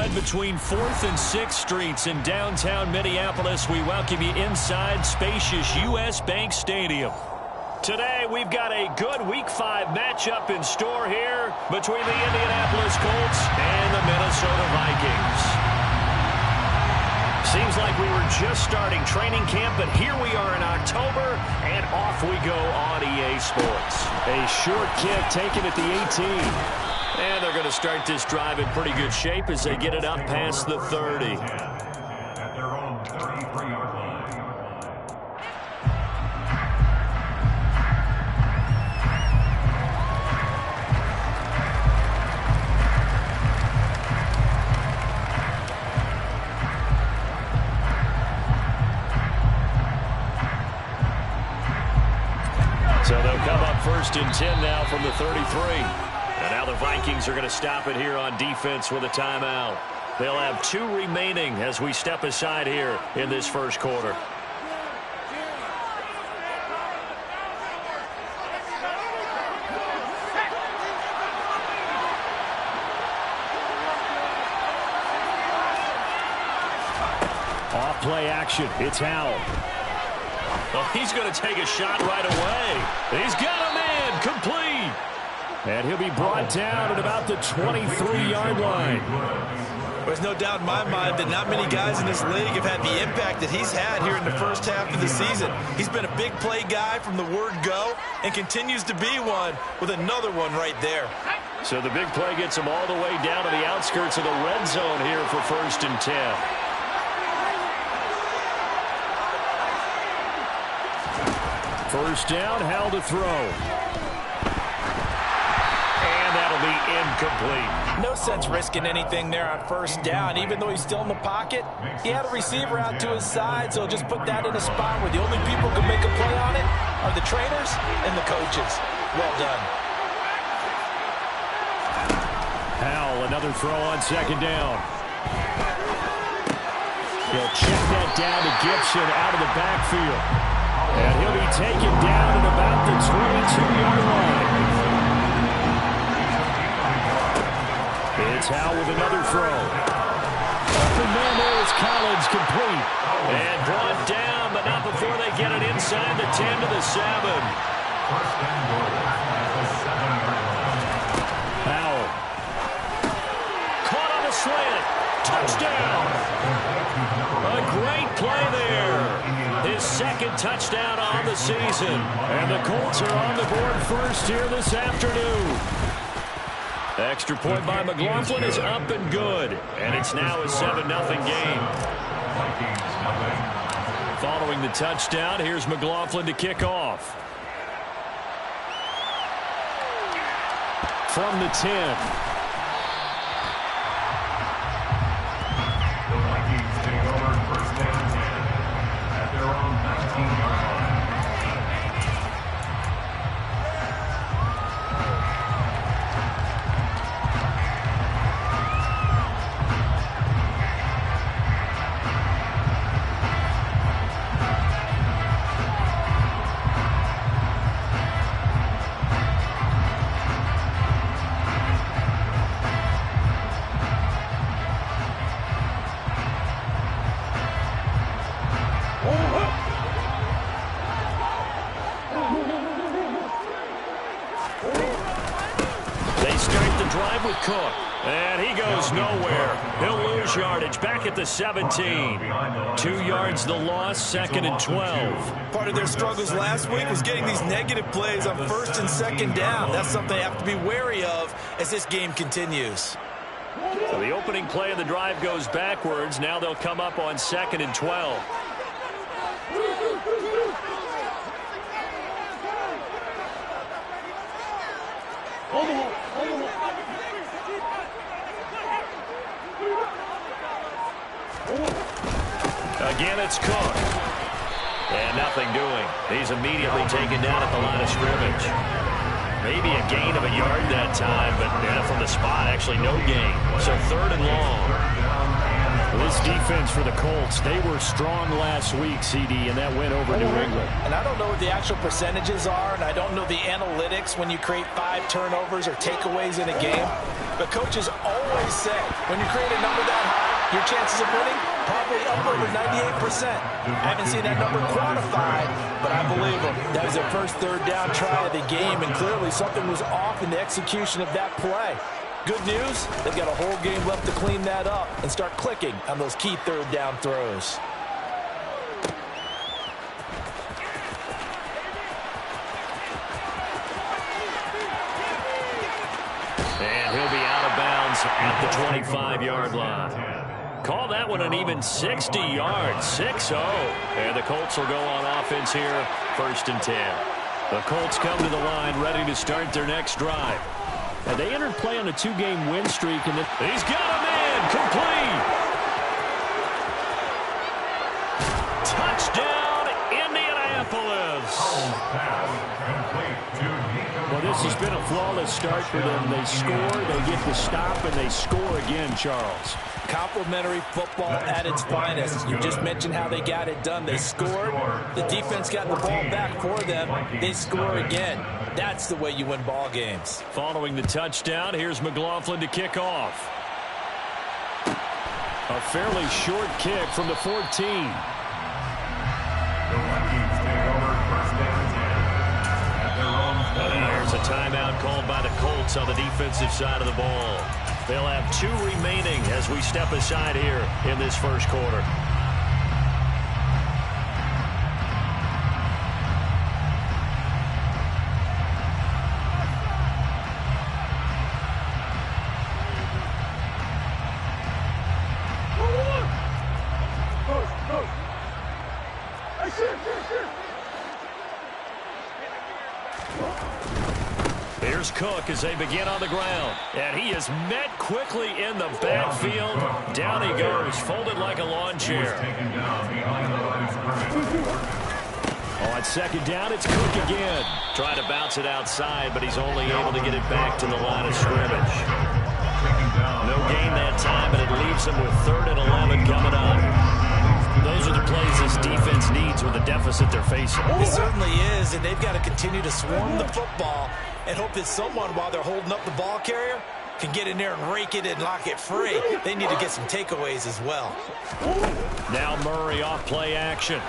Spread between 4th and 6th Streets in downtown Minneapolis. We welcome you inside spacious U.S. Bank Stadium. Today, we've got a good Week 5 matchup in store here between the Indianapolis Colts and the Minnesota Vikings. Seems like we were just starting training camp, but here we are in October, and off we go on EA Sports. A short kick taken at the 18. And they're going to start this drive in pretty good shape as they get it up past the 30. At their own 33-yard line. So they'll come up 1st and 10 now from the 33. And now the Vikings are going to stop it here on defense with a timeout. They'll have 2 remaining as we step aside here in this first quarter. Off play action. It's Howell. Oh, he's going to take a shot right away. He's got a man complete. And he'll be brought down at about the 23-yard line. There's no doubt in my mind that not many guys in this league have had the impact that he's had here in the first half of the season. He's been a big play guy from the word go and continues to be one with another one right there. So the big play gets him all the way down to the outskirts of the red zone here for 1st and 10. First down, Howell to throw. Be incomplete. No sense risking anything there on 1st down. Even though he's still in the pocket, he had a receiver out to his side, so just put that in a spot where the only people who can make a play on it are the trainers and the coaches. Well done. Howell, another throw on 2nd down. He'll check that down to Gibson out of the backfield. And he'll be taken down at about the 22-yard line. It's Howell with another throw. Up and there is Collins, complete. And brought down, but not before they get it inside the 10 to the 7. Howell. Caught on a slant. Touchdown. A great play there. His 2nd touchdown on the season. And the Colts are on the board first here this afternoon. Extra point by McLaughlin is up and good. And it's now a 7-0 game. Following the touchdown, here's McLaughlin to kick off. From the 10. The Vikings take over 1st and 10 at their own 19-yard line. Cook, and he goes nowhere. He'll lose yardage back at the 17. 2 yards the loss, 2nd and 12. Part of their struggles last week was getting these negative plays on 1st and 2nd down. That's something they have to be wary of as this game continues. So the opening play of the drive goes backwards. Now they'll come up on 2nd and 12. Again, it's Cook. And nothing doing. He's immediately taken down at the line of scrimmage. Maybe a gain of a yard that time, but from the spot, actually no gain. So 3rd and long. This defense for the Colts, they were strong last week, CD, and that went over New England. And I don't know what the actual percentages are, and I don't know the analytics when you create 5 turnovers or takeaways in a game. The coaches always say, when you create a number that high, your chances of winning probably up over 98%. I haven't seen that number quantified, but I believe them. That was their first third down try of the game, and clearly something was off in the execution of that play. Good news, they've got a whole game left to clean that up and start clicking on those key third down throws. And he'll be out of bounds at the 25-yard line. Call that one an even 60 yards, 6-0. And the Colts will go on offense here, 1st and 10. The Colts come to the line ready to start their next drive. And they entered play on a 2-game win streak, and he's got a man complete. Touchdown, Indianapolis. Well, this has been a flawless start for them. They score, they get the stop, and they score again, Charles. Complimentary football at its finest. You just mentioned how they got it done. They scored. The defense got the ball back for them. They score again. That's the way you win ball games. Following the touchdown, here's McLaughlin to kick off. A fairly short kick from the 14. There's a timeout called by the Colts on the defensive side of the ball. They'll have 2 remaining as we step aside here in this first quarter. Here's Cook as they begin on the ground. And he is met quickly in the backfield. Down he goes, folded like a lawn chair. On 2nd down, it's Cook again. Trying to bounce it outside, but he's only able to get it back to the line of scrimmage. No gain that time, and it leaves him with 3rd and 11 coming up. Those are the plays this defense needs with the deficit they're facing. It certainly is, and they've got to continue to swarm the football and hope that someone, while they're holding up the ball carrier, can get in there and rake it and lock it free. They need to get some takeaways as well. Now Murray off play action.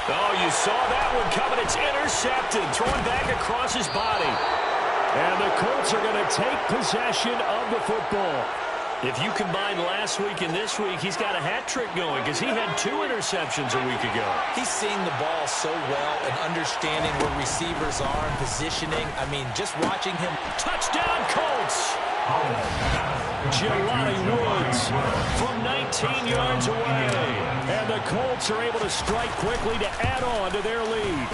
Oh, you saw that one coming. It's intercepted, thrown back across his body. And the Colts are going to take possession of the football. If you combine last week and this week, he's got a hat trick going because he had 2 interceptions a week ago. He's seeing the ball so well and understanding where receivers are and positioning. I mean, just watching him. Touchdown, Colts! Jelani Woods from 19 yards away. And the Colts are able to strike quickly to add on to their lead.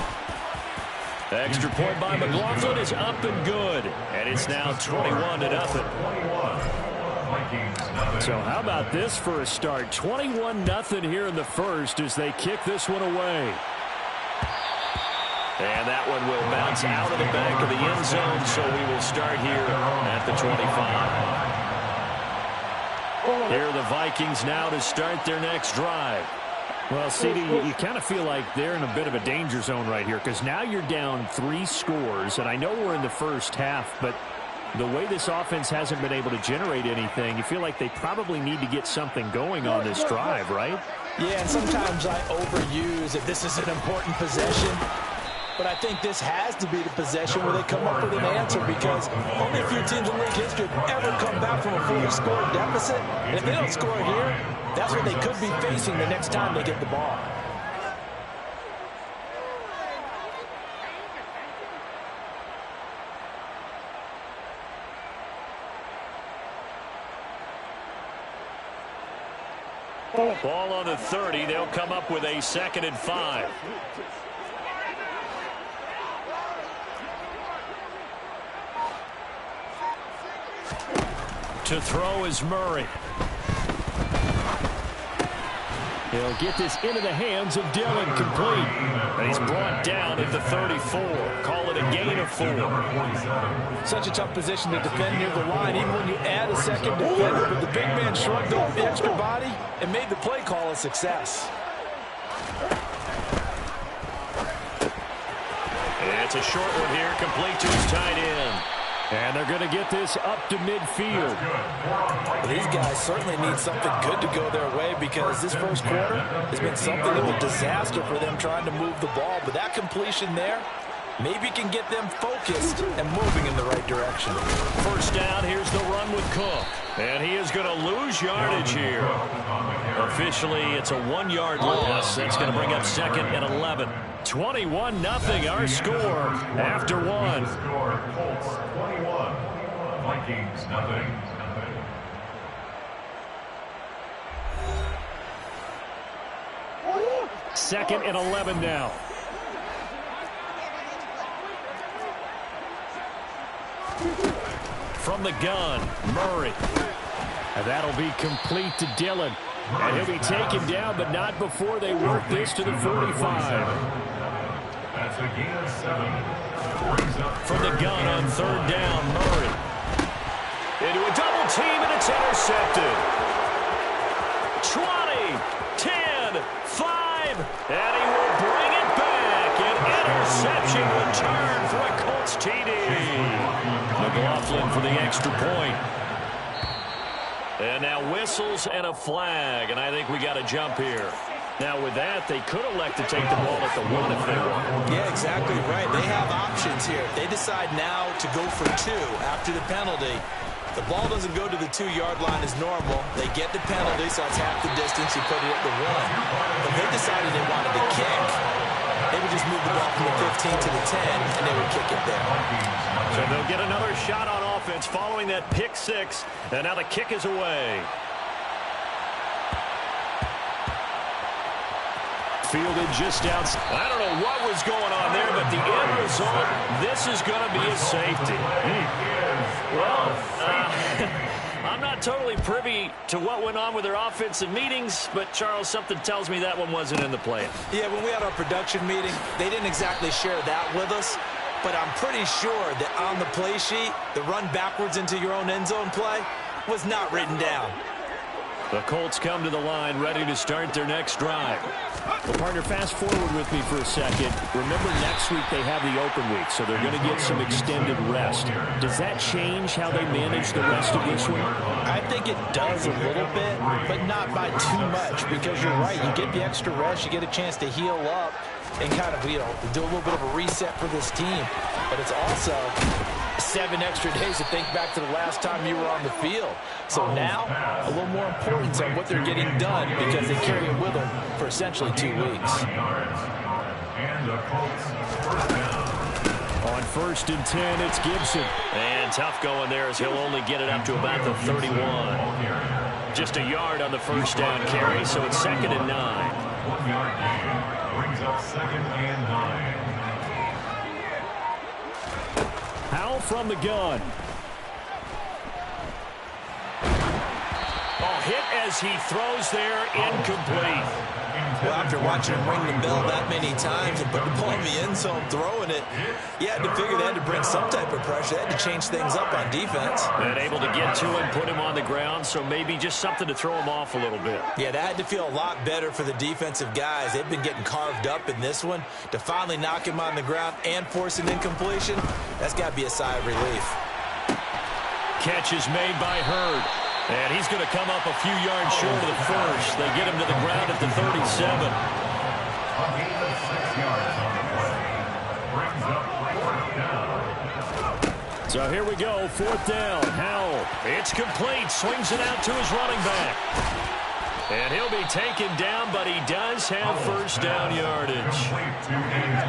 The extra point by McLaughlin is up and good. And it's now 21-0. So how about this for a start? 21-0 here in the first as they kick this one away. And that one will bounce out of the back of the end zone, so we will start here at the 25. Here are the Vikings now to start their next drive. Well, CD, you kind of feel like they're in a bit of a danger zone right here because now you're down 3 scores, and I know we're in the first half, but the way this offense hasn't been able to generate anything, you feel like they probably need to get something going on this drive, right? Yeah, and sometimes I overuse if this is an important possession. But I think this has to be the possession where they come up with an answer because only a few teams in league history have ever come back from a 40-score deficit. And if they don't score here, that's what they could be facing the next time they get the ball. Ball on the 30. They'll come up with a 2nd and 5. To throw is Murray. He'll get this into the hands of Dillon, complete. And he's brought down at the 34. Call it a gain of 4. Such a tough position to defend near the line, even when you add a second defender. But the big man shrugged off the extra body and made the play call a success. And it's a short one here, complete to his tight end. And they're going to get this up to midfield. These guys certainly need something good to go their way because this first quarter has been something of a disaster for them trying to move the ball. But that completion there maybe can get them focused and moving in the right direction. First down, here's the run with Cook. And he is going to lose yardage here. Officially, it's a 1-yard loss. That's going to bring up 2nd and 11. 21-0 our score after 1. Colts 21, Vikings nothing. 2nd and 11 now. From the gun, Murray. And that'll be complete to Dillon. And he'll be taken down, but not before they work this to the 45. That's a gain of 7. From the gun on 3rd down, Murray. Into a double team, and it's intercepted. 20, 10, 5, and he will bring it back. An interception return for a Colts TD. McLaughlin for the extra point. And now whistles and a flag, and I think we got a jump here. Now with that, they could elect to take the ball at the 1 if they want. Yeah, exactly right. They have options here. If they decide now to go for 2 after the penalty, the ball doesn't go to the 2-yard line as normal. They get the penalty, so it's half the distance. You put it at the 1. If they decided they wanted to kick, they would just move the ball from the 15 to the 10, and they would kick it there. So they'll get another shot on offense following that pick 6, and now the kick is away. Fielded just outside. I don't know what was going on there, but the end result, this is going to be a safety. Well, I'm not totally privy to what went on with their offensive meetings, but, Charles, something tells me that one wasn't in the play. Yeah, when we had our production meeting, they didn't exactly share that with us, but I'm pretty sure that on the play sheet, the run backwards into your own end zone play was not written down. The Colts come to the line, ready to start their next drive. Well, partner, fast forward with me for a second. Remember, next week they have the open week, so they're going to get some extended rest. Does that change how they manage the rest of this one? I think it does a little bit, but not by too much, because you're right. You get the extra rest, you get a chance to heal up and kind of, do a little bit of a reset for this team. But it's also 7 extra days to think back to the last time you were on the field. So now, a little more importance on what they're getting done because they carry it with them for essentially 2 weeks. And the Colts first down. On 1st and 10, it's Gibson. And tough going there as he'll only get it up to about the 31. Just a yard on the first down carry, so it's 2nd and 9. 1-yard gain brings up 2nd and 9. Howell from the gun. Oh, hit as he throws there, incomplete. Well, after watching him ring the bell that many times and put the ball in the end zone, throwing it, you had to figure they had to bring some type of pressure. They had to change things up on defense. And able to get to him, put him on the ground, so maybe just something to throw him off a little bit. Yeah, that had to feel a lot better for the defensive guys. They've been getting carved up in this one. To finally knock him on the ground and force an incompletion, that's got to be a sigh of relief. Catch is made by Hurd. And he's going to come up a few yards short of the first. They get him to the ground at the 37. A gain of 6 yards on the play. Brings up 4th down. So here we go, 4th down. Howell. It's complete. Swings it out to his running back. And he'll be taken down, but he does have first down yardage.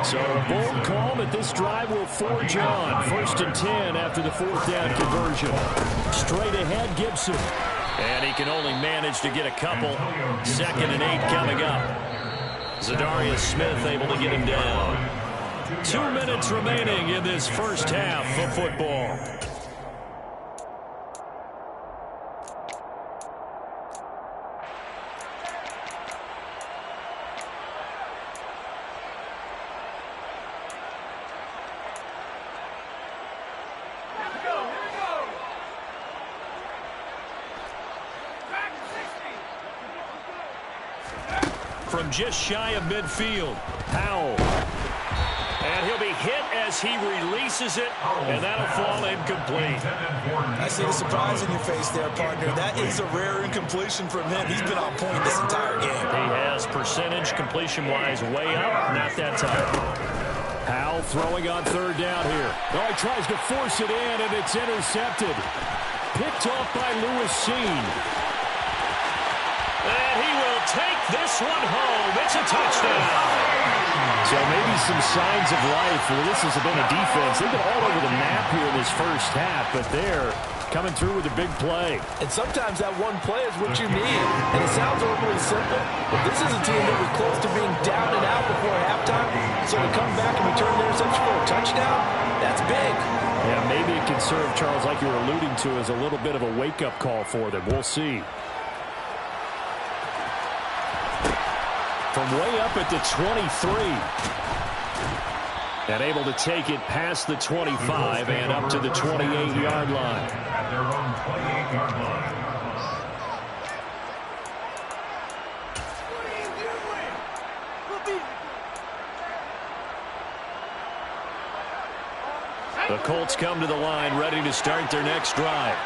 So a bold call, but this drive will forge on. 1st and 10 after the 4th down conversion. Straight ahead, Gibson. And he can only manage to get a couple. 2nd and 8 coming up. Zadarius Smith able to get him down. 2 minutes remaining in this first half of football. From just shy of midfield, Howell. And he'll be hit as he releases it, and that'll fall incomplete. I see the surprise in your face there, partner. That is a rare incompletion from him. He's been on point this entire game. He has percentage completion-wise way up, not that time. Howell throwing on third down here. Oh, he tries to force it in, and it's intercepted. Picked off by Lewis Cine. And he will take this one home. It's a touchdown. So maybe some signs of life. Well, this has been a defense. They've been all over the map here in this first half, but they're coming through with a big play. And sometimes that one play is what you need. And it sounds overly simple, but this is a team that was close to being down and out before halftime. So to come back and return the interception for a touchdown, that's big. Yeah, maybe it can serve, Charles, like you were alluding to, as a little bit of a wake-up call for them. We'll see. From way up at the 23. And able to take it past the 25 and up to the 28-yard line. At their own 28-yard line. The Colts come to the line ready to start their next drive.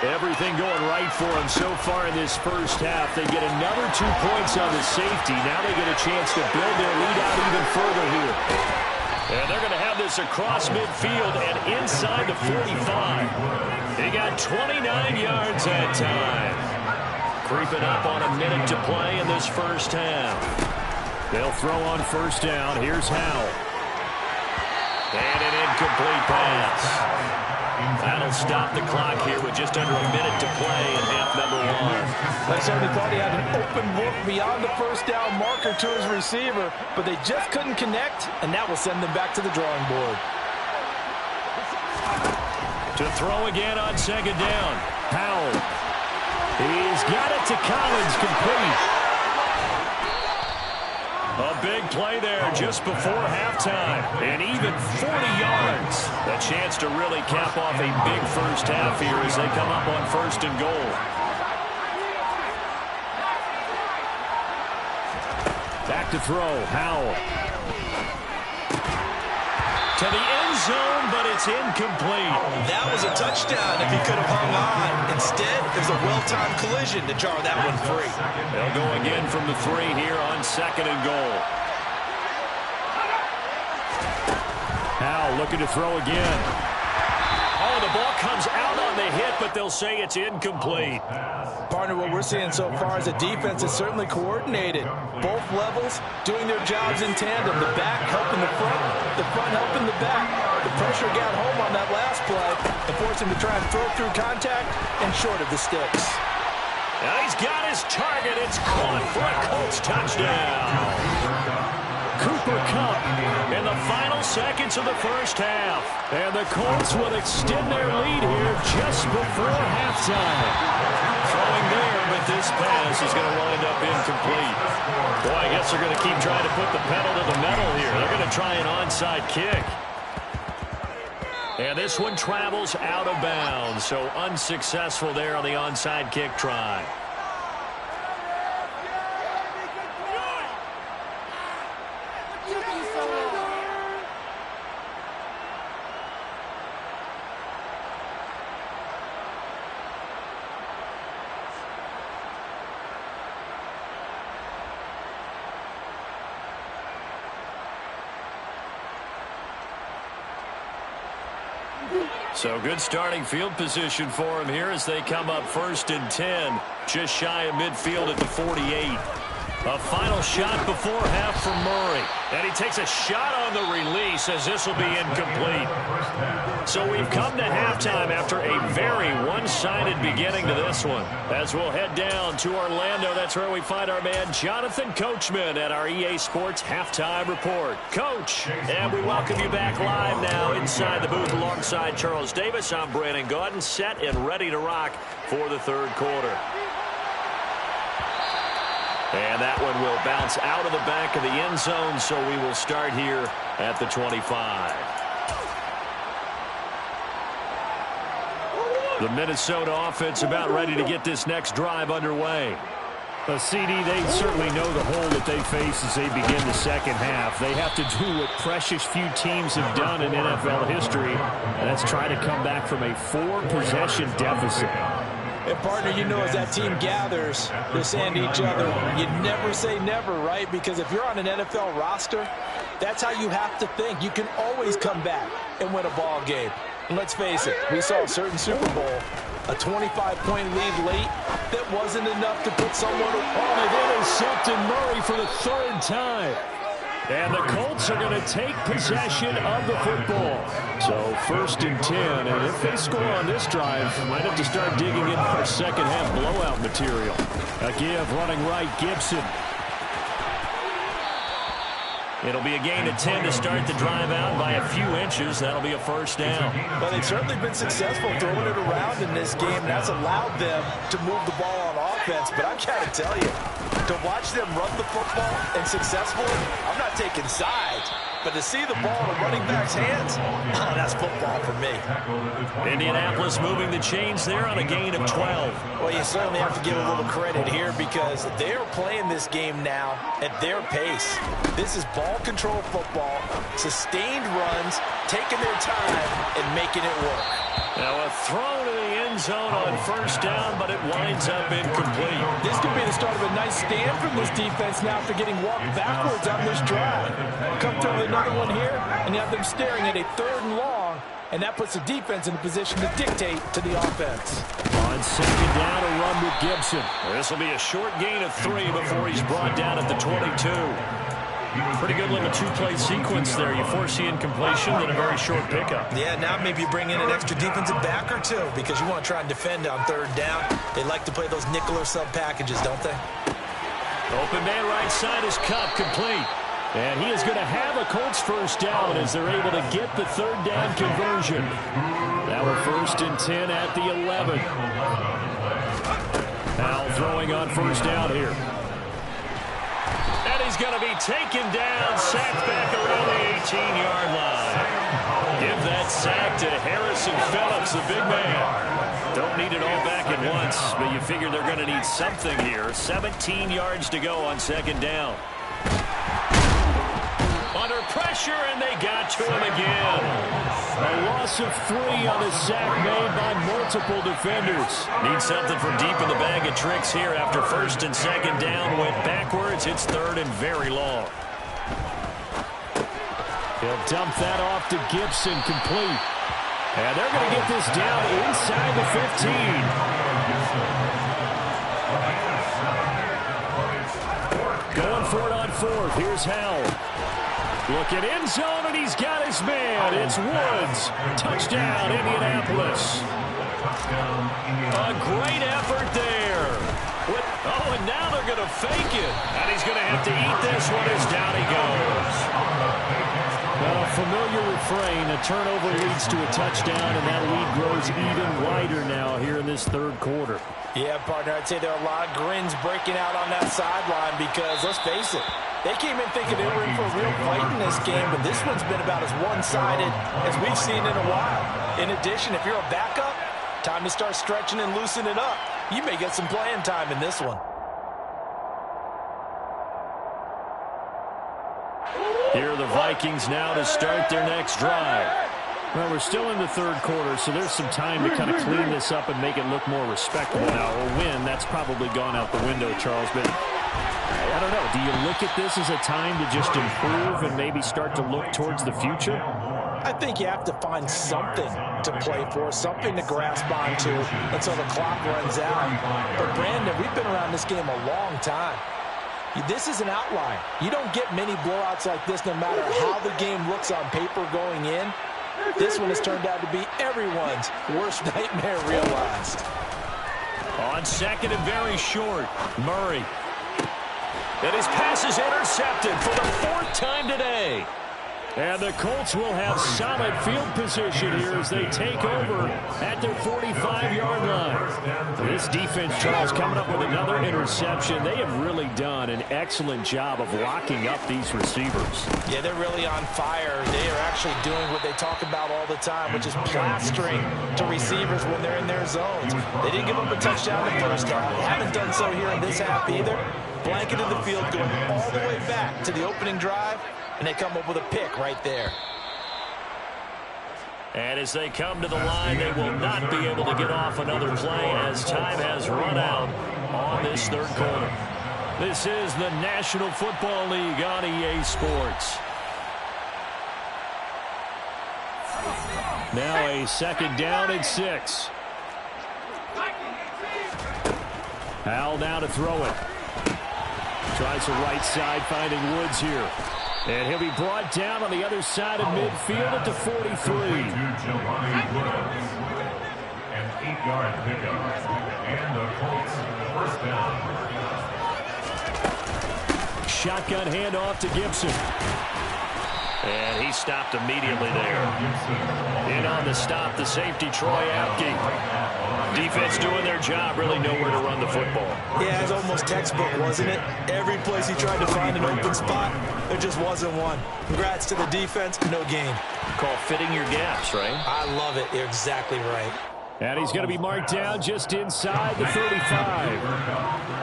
Everything going right for them so far in this first half. They get another 2 points on the safety. Now they get a chance to build their lead out even further here. And they're going to have this across midfield and inside the 45. They got 29 yards that time. Creeping up on a minute to play in this first half. They'll throw on first down. Here's Howell. And an incomplete pass. That'll stop the clock here with just under a minute to play in half number one. I certainly thought he had an open look beyond the first down marker to his receiver, but they just couldn't connect, and that will send them back to the drawing board. To throw again on second down. Howell. He's got it to Collins, complete. A big play there just before halftime. And even 40 yards. A chance to really cap off a big first half here as they come up on first and goal. Back to throw. Howell. To the end zone, but it's incomplete. That was a touchdown if he could have hung on. Instead, there's a well-timed collision to jar that one free. They'll go again from the 3 here on second and goal. Howell looking to throw again. Oh, the ball comes out on the hit, but they'll say it's incomplete. Partner, what we're seeing so far is a defense that's certainly coordinated. Both levels doing their jobs in tandem. The back helping the front helping the back. The pressure got home on that last play and forced him to try and throw through contact and short of the sticks. Now he's got his target. It's caught for a Colts touchdown. Cooper Kupp In the final seconds of the first half. And the Colts will extend their lead here just before halftime. Throwing there, but this pass is going to wind up incomplete. Boy, I guess they're going to keep trying to put the pedal to the metal here. They're going to try an onside kick. And this one travels out of bounds, so unsuccessful there on the onside kick try. So good starting field position for him here as they come up first and 10. Just shy of midfield at the 48. A final shot before half from Murray. And he takes a shot on the release as this will be incomplete. So we've come to halftime after a very one-sided beginning to this one. As we'll head down to Orlando, that's where we find our man Jonathan Coachman at our EA Sports Halftime Report. Coach, and we welcome you back live now inside the booth alongside Charles Davis. I'm Brandon Gaudin, set and ready to rock for the third quarter. And that one will bounce out of the back of the end zone, so we will start here at the 25. The Minnesota offense about ready to get this next drive underway. CD, they certainly know the hole that they face as they begin the second half. They have to do what precious few teams have done in NFL history, and that's try to come back from a 4-possession deficit. And, partner, you know, as that team gathers, they're saying to each other, you never say never, right? Because if you're on an NFL roster, that's how you have to think. You can always come back and win a ball game. And let's face it, we saw a certain Super Bowl, a 25-point lead late, that wasn't enough to put someone on. They've intercepted Murray for the 3rd time. And the Colts are going to take possession of the football. So 1st and 10. And if they score on this drive, might have to start digging in our second half blowout material. A give running right, Gibson. It'll be a gain of 10 to start the drive out by a few inches. That'll be a 1st down. Well, they've certainly been successful throwing it around in this game. That's allowed them to move the ball on offense. But I got to tell you, to watch them run the football and successfully, I'm not taking sides. But to see the ball in a running back's hands, oh, that's football for me. Indianapolis moving the chains there on a gain of 12. Well, you certainly have to give a little credit here because they're playing this game now at their pace. This is ball control football, sustained runs, taking their time, and making it work. Now a throw to the end zone on 1st down, but it winds up incomplete. This could be the start of a nice stand from this defense now after getting walked backwards on this drive. Come through with another one here, and you have them staring at a 3rd and long, and that puts the defense in a position to dictate to the offense. On 2nd down, a run with Gibson. This will be a short gain of 3 before he's brought down at the 22. Pretty good little 2-play sequence there. You foresee incompletion, then a very short pickup. Yeah, now maybe you bring in an extra defensive back or two because you want to try and defend on 3rd down. They like to play those nickel or sub packages, don't they? Open man right side is Kupp, complete. And he is going to have a Colts 1st down as they're able to get the 3rd down conversion. Now we're 1st and 10 at the 11. Now throwing on 1st down here. And he's going to be taken down, sacked back around the 18-yard line. Give that sack to Harrison Phillips, the big man. Don't need it all back at once, but you figure they're going to need something here. 17 yards to go on 2nd down. Under pressure, and they got to him again. A loss of 3 on a sack made by multiple defenders. Need something from deep in the bag of tricks here after 1st and 2nd down. Went backwards. It's 3rd and very long. He'll dump that off to Gibson, complete. And they're going to get this down inside the 15. Going for it on 4th. Here's Howell. Looking end zone, and he's got his man. It's Woods. Touchdown, Indianapolis. A great effort there. Oh, and now they're going to fake it. And he's going to have to eat this one as down he goes. Well, a familiar refrain. A turnover leads to a touchdown, and that lead grows even wider now here in this 3rd quarter. Yeah, partner, I'd say there are a lot of grins breaking out on that sideline because, let's face it, they came in thinking they were in for a real fight in this game, but this one's been about as one-sided as we've seen in a while. In addition, if you're a backup, time to start stretching and loosening up. You may get some playing time in this one. Here are the Vikings now to start their next drive. Well, we're still in the 3rd quarter, so there's some time to kind of clean this up and make it look more respectable. Now, a win, that's probably gone out the window, Charles, but I don't know. Do you look at this as a time to just improve and maybe start to look towards the future? I think you have to find something to play for, something to grasp onto until the clock runs out. But, Brandon, we've been around this game a long time. This is an outlier. You don't get many blowouts like this no matter how the game looks on paper going in. This one has turned out to be everyone's worst nightmare realized. On 2nd and very short, Murray. And his pass is intercepted for the 4th time today. And the Colts will have solid field position here as they take over at their 45-yard line. This defense, Charles, coming up with another interception. They have really done an excellent job of locking up these receivers. Yeah, they're really on fire. They are actually doing what they talk about all the time, which is plastering to receivers when they're in their zones. They didn't give up a touchdown in the first half. They haven't done so here in this half either. Blanketed the field, going all the way back to the opening drive, and they come up with a pick right there. And as they come to the line, they will not be able to get off another play as time has run out on this third quarter. This is the National Football League on EA Sports. Now a second down and 6. Howell now to throw it. Tries the right side, finding Woods here. And he'll be brought down on the other side of midfield at the 43. An 8-yard pickup. And the Colts first down. Shotgun handoff to Gibson. And he stopped immediately there. In on the stop, the safety, Troy Apke. Defense doing their job, really know where to run the football. Yeah, it's almost textbook, wasn't it? Every place he tried to find an open spot, there just wasn't one. Congrats to the defense, no gain. Call fitting your gaps, right? I love it. You're exactly right. And he's going to be marked down just inside the 35.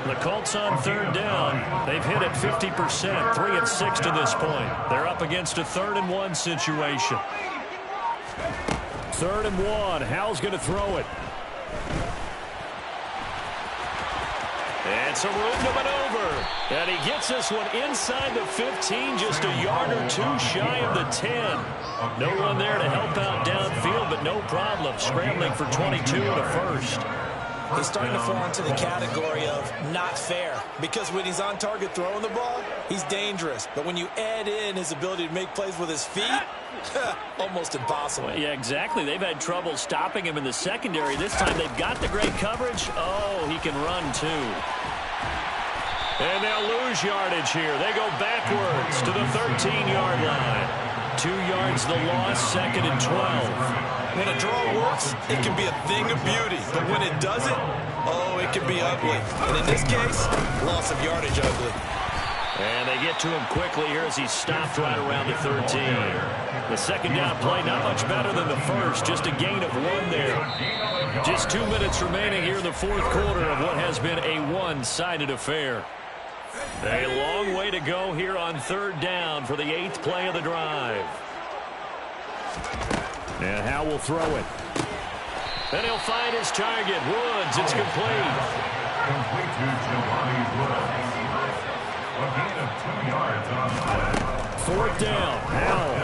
The Colts on third down. They've hit it 50%, 3 of 6 to this point. They're up against a 3rd and 1 situation. 3rd and 1. Howell's going to throw it. And some room to maneuver. And he gets this one inside the 15, just a yard or two shy of the 10. No one there to help out downfield, but no problem. Scrambling for 22 and a first. He's starting to fall into the category of not fair, because when he's on target throwing the ball, he's dangerous. But when you add in his ability to make plays with his feet, almost impossible. Yeah, exactly. They've had trouble stopping him in the secondary. This time they've got the great coverage. Oh, he can run too. And they'll lose yardage here. They go backwards to the 13-yard line. 2 yards the loss, 2nd and 12. When a draw works, it can be a thing of beauty. But when it doesn't, oh, it can be ugly. And in this case, loss of yardage ugly. And they get to him quickly here as he's stopped right around the 13. The second down play, not much better than the first. Just a gain of 1 there. Just 2 minutes remaining here in the fourth quarter of what has been a one-sided affair. A long way to go here on third down for the 8th play of the drive. And Howell will throw it. Then he'll find his target. Woods, it's complete. Complete to Jelani Woods. A gain of 2 yards on the play. 4th down. Howell.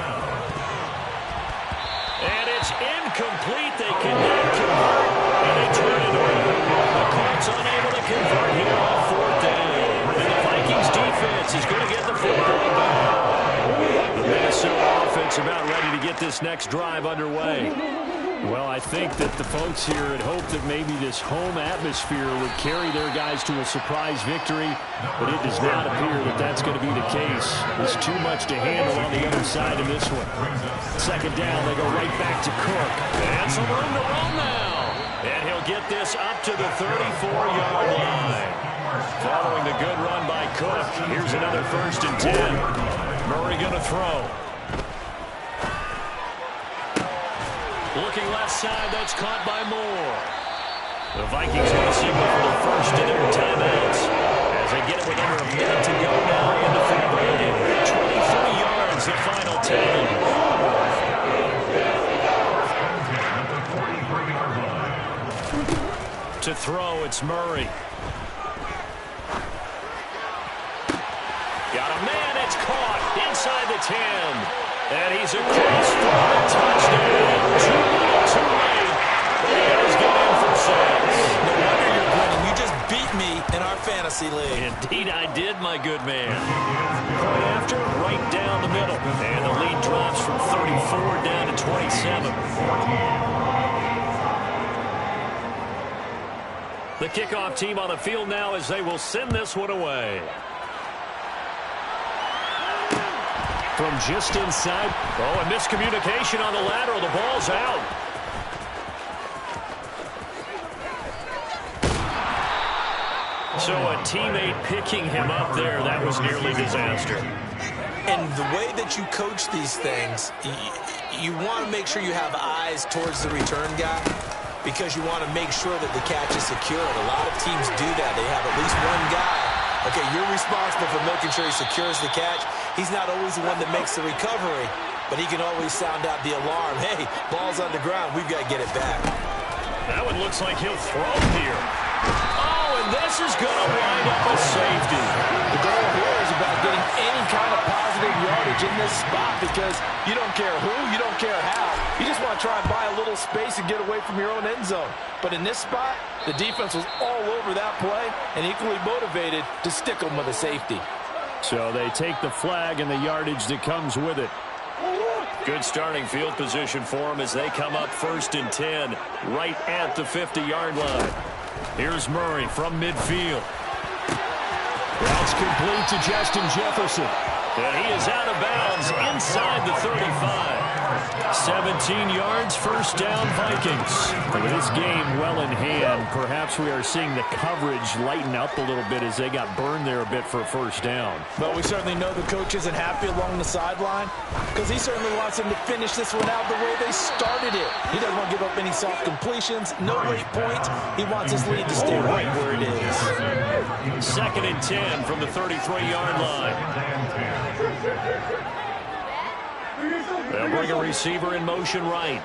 And it's incomplete. They cannot convert. And they turn it over. The Colts unable to convert here on 4th down. And the Vikings defense is going to get the football back. The Minnesota offense about ready to get this next drive underway. Well, I think that the folks here had hoped that maybe this home atmosphere would carry their guys to a surprise victory, but it does not appear that that's going to be the case. There's too much to handle on the other side of this one. Second down, they go right back to Cook. And some room to run now. And he'll get this up to the 34-yard line. Following the good run by Cook, here's another 1st and 10. Murray going to throw. Looking left side, that's caught by Moore. The Vikings going to signal for the first of their timeouts as they get it with under a minute to go now in the third quarter. 23 yards, the final 10. To throw, it's Murray. Got a man, it's caught inside the 10. And he's across for a touchdown. Too late. The guys get in for 6. No wonder you're winning. You just beat me in our fantasy league. Indeed I did, my good man. Point after, right down the middle. And the lead drops from 34 down to 27. The kickoff team on the field now as they will send this one away. from just inside. Oh, a miscommunication on the lateral. The ball's out. So a teammate picking him up there, that was nearly disaster. And the way that you coach these things, you want to make sure you have eyes towards the return guy because you want to make sure that the catch is secure. And a lot of teams do that. They have at least one guy. Okay, you're responsible for making sure he secures the catch. He's not always the one that makes the recovery, but he can always sound out the alarm. Hey, ball's on the ground. We've got to get it back. That one looks like he'll throw here. Oh, and this is going to wind up a safety. The goal here is about getting any kind of positive yardage in this spot because you don't care who, you don't care how. You just want to try and buy a little space and get away from your own end zone. But in this spot, the defense was all over that play and equally motivated to stick them with a safety. So they take the flag and the yardage that comes with it. Good starting field position for them as they come up 1st and 10 right at the 50-yard line. Here's Murray from midfield. That's complete to Justin Jefferson. And he is out of bounds inside the 35. 17 yards, first down, Vikings. With this game well in hand, perhaps we are seeing the coverage lighten up a little bit as they got burned there a bit for a first down. But we certainly know the coach isn't happy along the sideline because he certainly wants them to finish this one out the way they started it. He doesn't want to give up any soft completions, no late points. He wants his lead to stay right where it is. 2nd and 10 from the 33-yard line. They'll bring a receiver in motion right.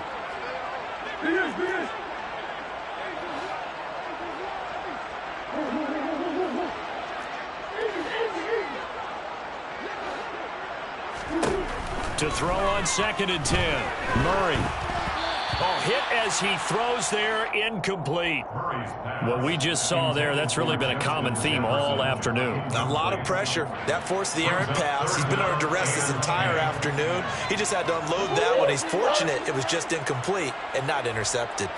To throw on 2nd and 10. Murray. Oh, hit as he throws there, incomplete. What we just saw there, that's really been a common theme all afternoon. A lot of pressure. That forced the errant pass. He's been under duress this entire afternoon. He just had to unload that one. He's fortunate it was just incomplete and not intercepted.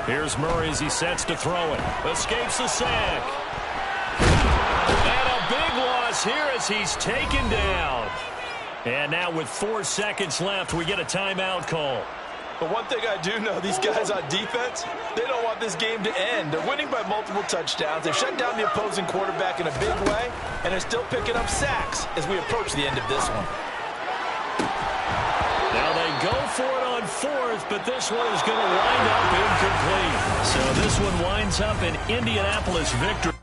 Here's Murray as he sets to throw it. Escapes the sack. And a big loss here as he's taken down. And now with 4 seconds left, we get a timeout call. But one thing I do know, these guys on defense, they don't want this game to end. They're winning by multiple touchdowns. They've shut down the opposing quarterback in a big way, and they're still picking up sacks as we approach the end of this one. Now they go for it on 4th, but this one is going to wind up incomplete. So this one winds up an Indianapolis victory.